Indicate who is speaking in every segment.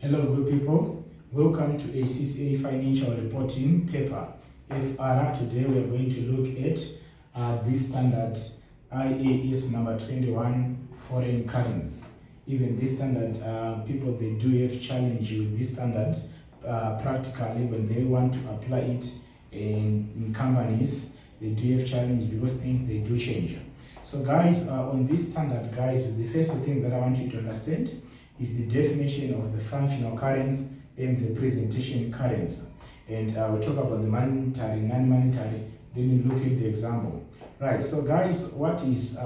Speaker 1: Hello, good people. Welcome to ACCA Financial Reporting paper, FR. Today we are going to look at this standard IAS number 21, foreign currency. Even this standard, people, they do have challenge with this standard practically when they want to apply it in companies. They do have challenge because things they do change. So guys, on this standard, guys, the first thing that I want you to understand is the definition of the functional currency and the presentation currency. And we'll talk about the monetary, non-monetary, then you look at the example. Right, so guys, what is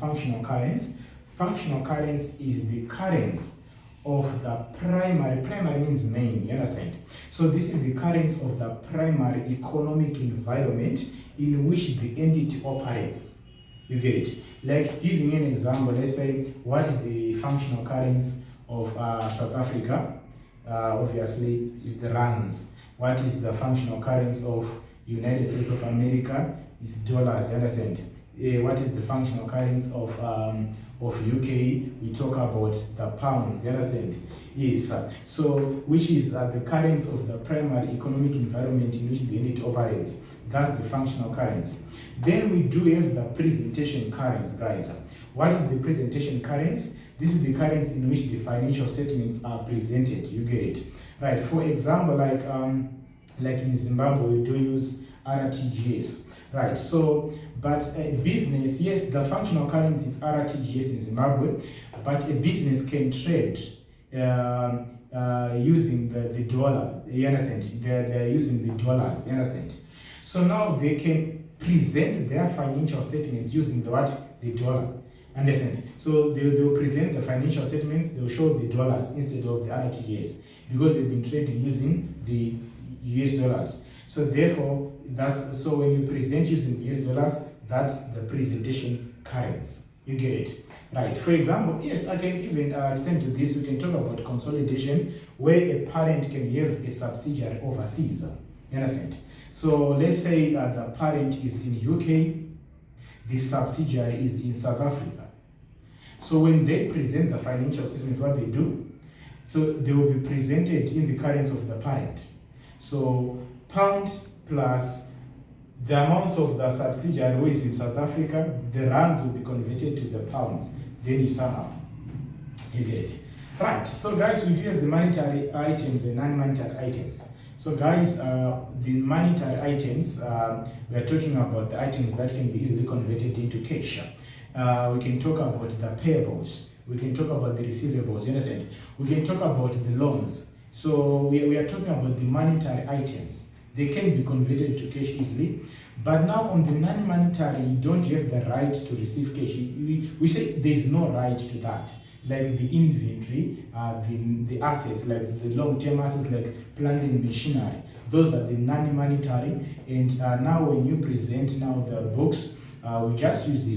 Speaker 1: functional currency? Functional currency is the currency of the primary means main, you understand? So this is the currency of the primary economic environment in which the entity operates. You get it? Like giving an example, let's say, what is the functional currency of South Africa? Obviously, is the rands. What is the functional currency of United States of America? Is dollars, you understand? What is the functional currency of UK? We talk about the pounds, you understand? Yes, so which is the currency of the primary economic environment in which the entity operates. That's the functional currency. Then we do have the presentation currency, guys. What is the presentation currency? This is the currency in which the financial statements are presented. You get it, right? For example, like in Zimbabwe, we do use RTGS, right? So, but a business, yes, the functional currency is RTGS in Zimbabwe, but a business can trade using the dollar. You understand? They're using the dollars. You understand? So now they can present their financial statements using the dollar. Understand? So they'll present the financial statements, they'll show the dollars instead of the RTGS because they've been trading using the US dollars. So therefore, so when you present using US dollars, that's the presentation currency. You get it? Right. For example, yes, I can even extend to this. We can talk about consolidation where a parent can have a subsidiary overseas. You understand? So let's say the parent is in UK, the subsidiary is in South Africa. So when they present the financial statements, what they do, so they will be presented in the currency of the parent. So pounds plus the amounts of the subsidiary who is in South Africa, the rands will be converted to the pounds. Then you sum up. You get it? Right. So guys, we do have the monetary items and non-monetary items. So guys, the monetary items, we are talking about the items that can be easily converted into cash. We can talk about the payables. We can talk about the receivables, you understand? We can talk about the loans. So we are talking about the monetary items. They can be converted to cash easily. But now on the non-monetary, you don't have the right to receive cash. We say there's no right to that. Like the inventory, the assets, like the long-term assets, like plant and machinery. Those are the non-monetary. And now when you present now the books, we just use the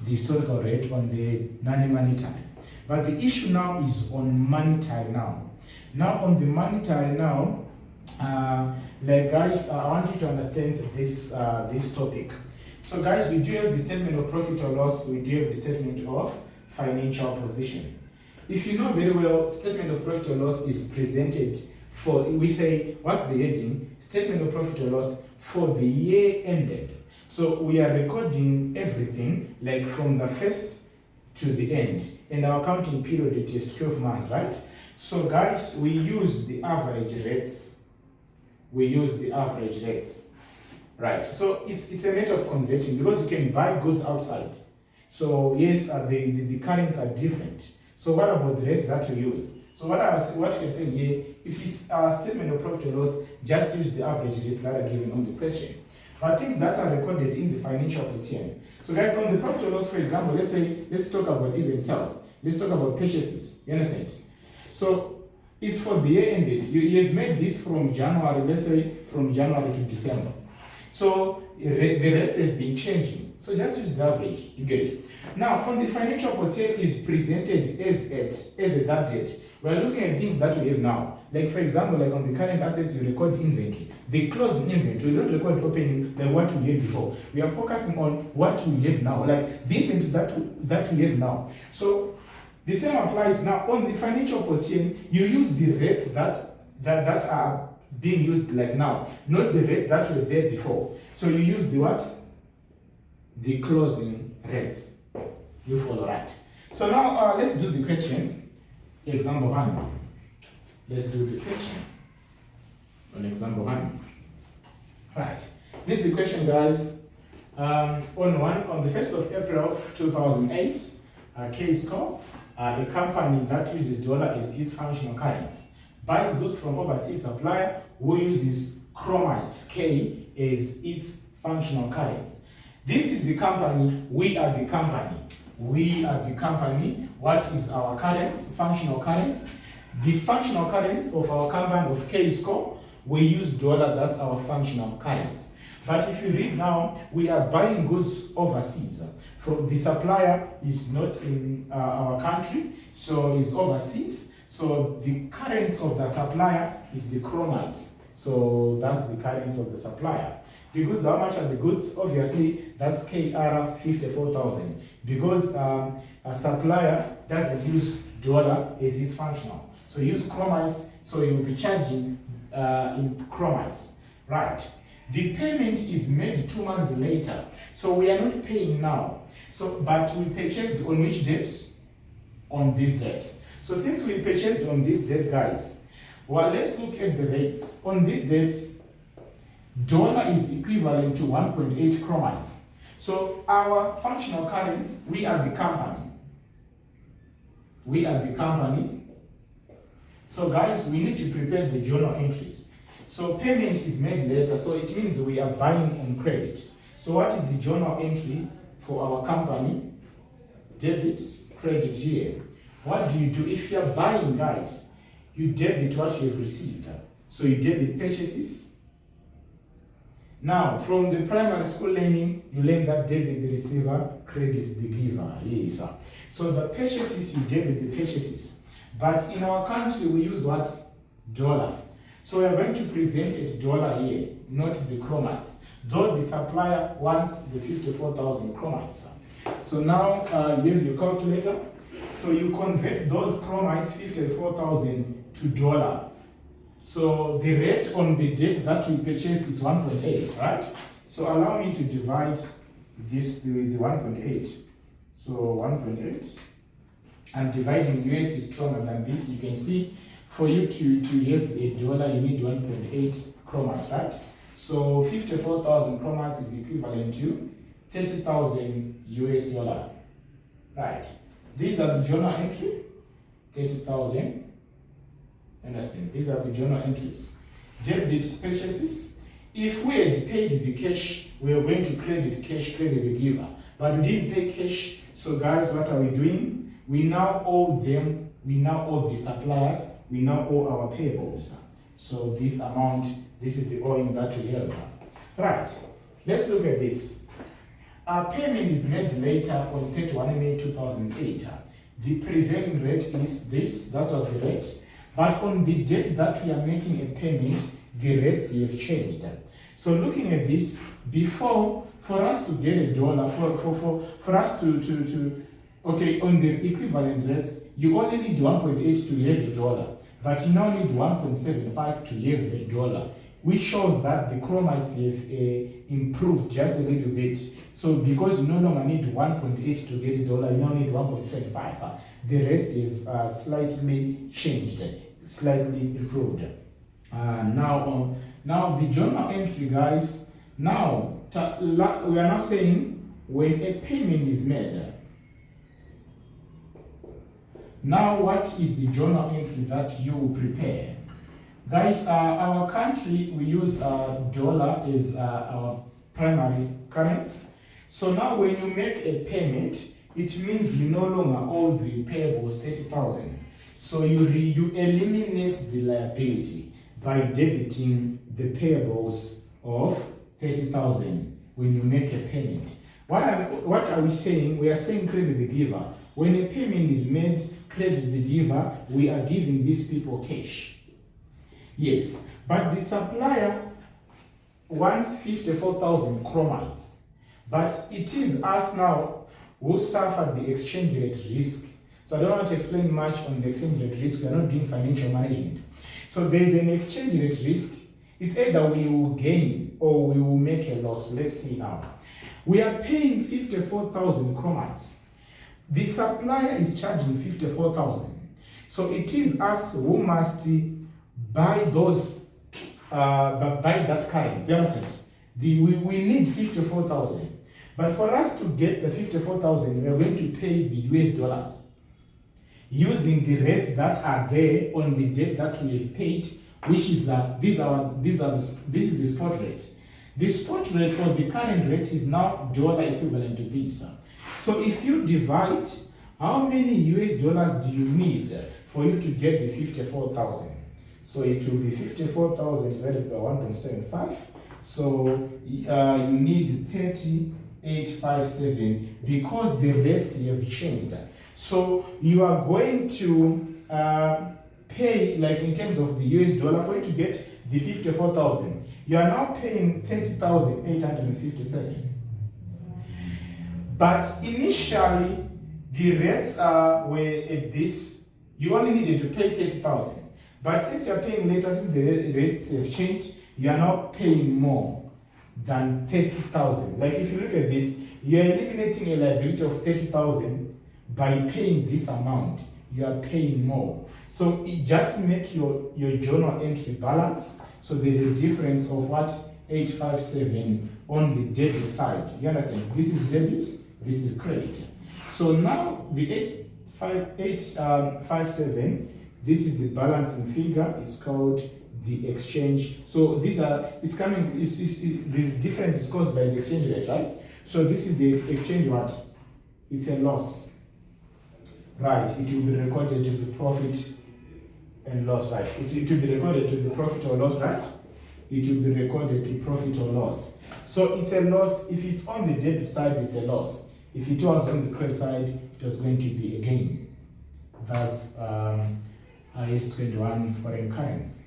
Speaker 1: historical rate on the non-monetary. But the issue now is on monetary now. Now on the monetary now, like guys, I want you to understand this topic. So guys, we do have the statement of profit or loss. We do have the statement of financial position. If you know very well, statement of profit or loss is presented for, we say, what's the heading? Statement of profit or loss for the year ended. So we are recording everything like from the first to the end. And our accounting period, it is 12 months, right? So guys, we use the average rates. Right? So it's a matter of converting because you can buy goods outside. So yes, the currencies are different. So what about the rest that you use? So what you're saying here, if it's a statement of profit or loss, just use the average rates that are given on the question. But things that are recorded in the financial position. So guys, on the profit or loss, for example, let's talk about even sales. Let's talk about purchases. You understand? So it's for the year ended. You have made this from January, let's say from January to December. So the rates have been changing. So just use the average, you get it. Now, on the financial position is presented as a that date. We are looking at things that we have now. Like for example, like on the current assets, you record inventory. The closing inventory, you don't record opening like what we had before. We are focusing on what we have now, like the inventory that we have now. So The same applies now on the financial position. You use the rates that are being used like now, not the rates that were there before. So you use the what? The closing rates. You follow, right? So now let's do the question. Example 1. Let's do the question on example 1. Right. This is the question, guys. On the 1st of April 2008, ACCA, a company that uses dollar as its functional currency, buys goods from overseas supplier who uses chromites, K, as its functional currency. This is the company. We are the company. We are the company. What is our currency? Functional currency. The functional currency of our company of ACCA, we use dollar. That's our functional currency. But if you read now, we are buying goods overseas. From the supplier is not in our country, so it's overseas. So the currency of the supplier is the chromites. So that's the currency of the supplier. The goods, how much are the goods? Obviously, that's KR 54,000 because a supplier doesn't use dollar as its functional. So use chromites, so you'll be charging in chromites, right? The payment is made 2 months later, so we are not paying now. So, but we purchased on which date? On this date. So since we purchased on this date, guys, well, let's look at the rates. On this date, dollar is equivalent to 1.8 chromites. So our functional currency, we are the company. We are the company. So guys, we need to prepare the journal entries. So payment is made later, so it means we are buying on credit. So what is the journal entry for our company? Debit, credit here. What do you do if you are buying, guys? You debit what you have received. So you debit purchases. Now, from the primary school learning, you learn that debit the receiver, credit the giver. Yes, sir. So the purchases, you debit the purchases. But in our country, we use what? Dollar. So we are going to present it dollar here, not the chromites. Though the supplier wants the 54,000 chromites. So now you have your calculator. So you convert those chromites, 54,000 to dollar. So the rate on the date that we purchased is 1.8, right? So allow me to divide this with the 1.8. So 1.8. I'm dividing US is stronger than this. You can see for you to have a dollar, you need 1.8 chromites, right? So 54,000 chromites is equivalent to 30,000 US dollar, right? These are the journal entry, 30,000. Understand? These are the journal entries. Debit purchases. If we had paid the cash, we are going to credit cash, credit the giver. But we didn't pay cash. So guys, what are we doing? We now owe them. We now owe the suppliers. We now owe our payables. So this amount, this is the owing that we have. Right. Let's look at this. Our payment is made later on 31 May 2008. The prevailing rate is this. That was the rate. But on the date that we are making a payment, the rates have changed. So looking at this, before, for us to get a dollar, for us to okay, on the equivalent rates, you only need 1.8 to have a dollar, but you now need 1.75 to have a dollar, which shows that the chromites have improved just a little bit. So because you no longer need 1.8 to get a dollar, you now need 1.75. The rates have slightly changed, slightly improved. Now the journal entry, guys. Now we are now saying when a payment is made. Now, what is the journal entry that you will prepare? Guys, our country, we use dollar as our primary currency. So now when you make a payment, it means you no longer owe the payables 30,000. So you eliminate the liability by debiting the payables of 30,000 when you make a payment. What are we saying? We are saying credit the giver. When a payment is made, credit the giver, we are giving these people cash. Yes, but the supplier wants 54,000 chromites. But it is us now who suffer the exchange rate risk. So I don't want to explain much on the exchange rate risk. We are not doing financial management. So there is an exchange rate risk. It's either we will gain or we will make a loss. Let's see now. We are paying 54,000 kronas. The supplier is charging 54,000. So it is us who must buy those, buy that currency. You understand? We need 54,000. But for us to get the 54,000, we are going to pay the US dollars using the rates that are there on the debt that we have paid, which is that this is the spot rate. The spot rate or the current rate is now dollar equivalent to this. So if you divide, how many US dollars do you need for you to get the 54,000? So it will be 54,000 divided by 1.75. So you need 3857 because the rates have changed. So you are going to pay, like in terms of the US dollar, for you to get the 54,000. You are now paying 30,857. But initially, the rates were at this. You only needed to pay 30,000. But since you are paying later, since the rates have changed, you are now paying more than 30,000. Like if you look at this, you are eliminating a liability of 30,000 by paying this amount. You are paying more. So it just make your journal entry balance. So there's a difference of what? 857 on the debit side. You understand? This is debit, this is credit. So now the 857, this is the balancing figure. It's called the exchange. So these are, the difference is caused by the exchange rate, right? So this is the exchange what? It's a loss. Right, it will be recorded to the profit and loss, right? It will be recorded to the profit or loss, right? It will be recorded to profit or loss. So it's a loss. If it's on the debit side, it's a loss. If it was on the credit side, it was going to be a gain. That's IS 21 foreign currency.